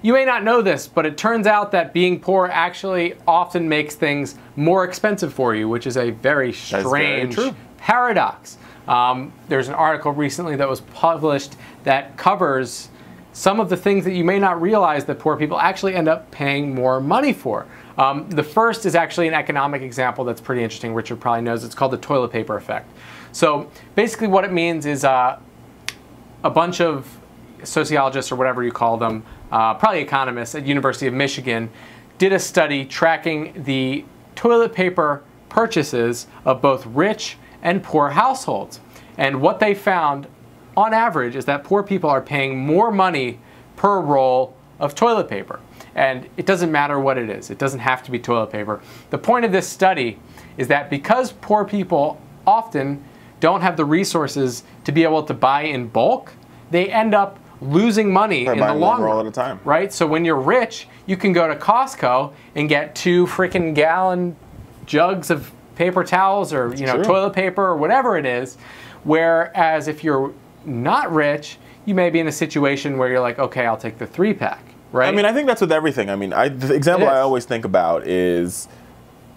You may not know this, but it turns out that being poor actually often makes things more expensive for you, which is a very strange paradox. There's an article recently that was published that covers some of the things that you may not realize that poor people actually end up paying more money for. The first is actually an economic example that's pretty interesting. Richard probably knows. It's called the toilet paper effect. So basically what it means is a bunch of sociologists, or whatever you call them, probably economists at University of Michigan, did a study tracking the toilet paper purchases of both rich and poor households. And what they found on average is that poor people are paying more money per roll of toilet paper. And it doesn't matter what it is. It doesn't have to be toilet paper. The point of this study is that because poor people often don't have the resources to be able to buy in bulk, they end up losing money in the long run. At a time. Right? So when you're rich, you can go to Costco and get 2 freaking gallon jugs of paper towels, or toilet paper, or whatever it is. Whereas if you're not rich, you may be in a situation where you're like, okay, I'll take the 3-pack, right? I mean, I think that's with everything. I mean, the example I always think about is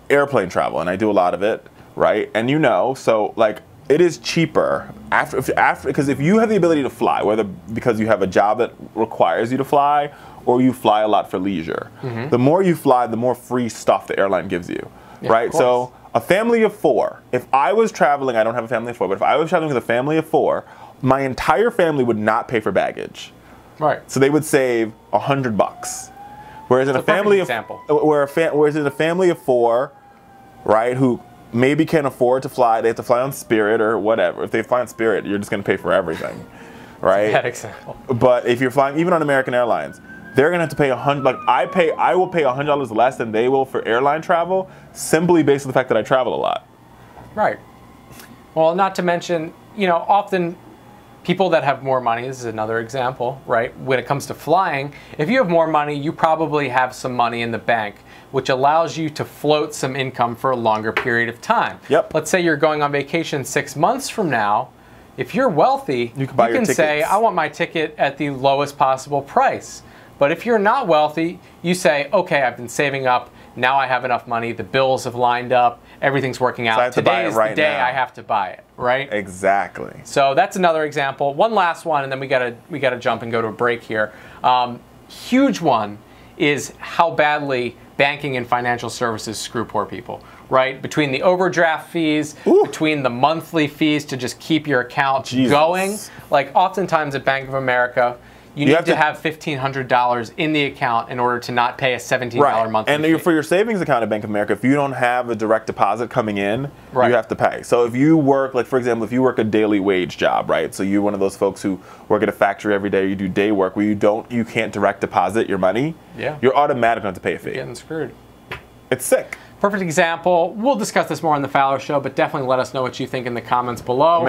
airplane travel, and I do a lot of it, right? And so like, it is cheaper because if you have the ability to fly, whether because you have a job that requires you to fly, or you fly a lot for leisure, the more you fly, the more free stuff the airline gives you, right? So a family of 4, if I was traveling, I don't have a family of 4, but if I was traveling with a family of 4, my entire family would not pay for baggage. Right. So they would save $100. Whereas in a family of whereas in a family of 4, right, who maybe can't afford to fly, they have to fly on Spirit or whatever. If they fly on Spirit, you're just going to pay for everything, right? That example. But if you're flying even on American Airlines, they're going to have to pay $100. Like I will pay $100 less than they will for airline travel, simply based on the fact that I travel a lot. Right. Well, not to mention, often people that have more money, this is another example, right? When it comes to flying, if you have more money, you probably have some money in the bank, which allows you to float some income for a longer period of time. Yep. Let's say you're going on vacation 6 months from now. If you're wealthy, you can say, I want my ticket at the lowest possible price. But if you're not wealthy, you say, okay, I've been saving up. Now I have enough money. The bills have lined up. Everything's working out. Today is the day I have to buy it, right? Exactly. So that's another example. One last one, and then we gotta jump and go to a break here. Huge one is how badly banking and financial services screw poor people, right? Between the overdraft fees, between the monthly fees to just keep your account going. Like oftentimes at Bank of America, you need to have $1,500 in the account in order to not pay a $17 monthly fee. And for your savings account at Bank of America, if you don't have a direct deposit coming in, you have to pay. So if you work, like for example, if you work a daily wage job, right? So you're one of those folks who work at a factory every day, you do day work where you can't direct deposit your money. Yeah. You're automatically going to have to pay a fee. You're getting screwed. It's sick. Perfect example. We'll discuss this more on the Fowler Show, but definitely let us know what you think in the comments below.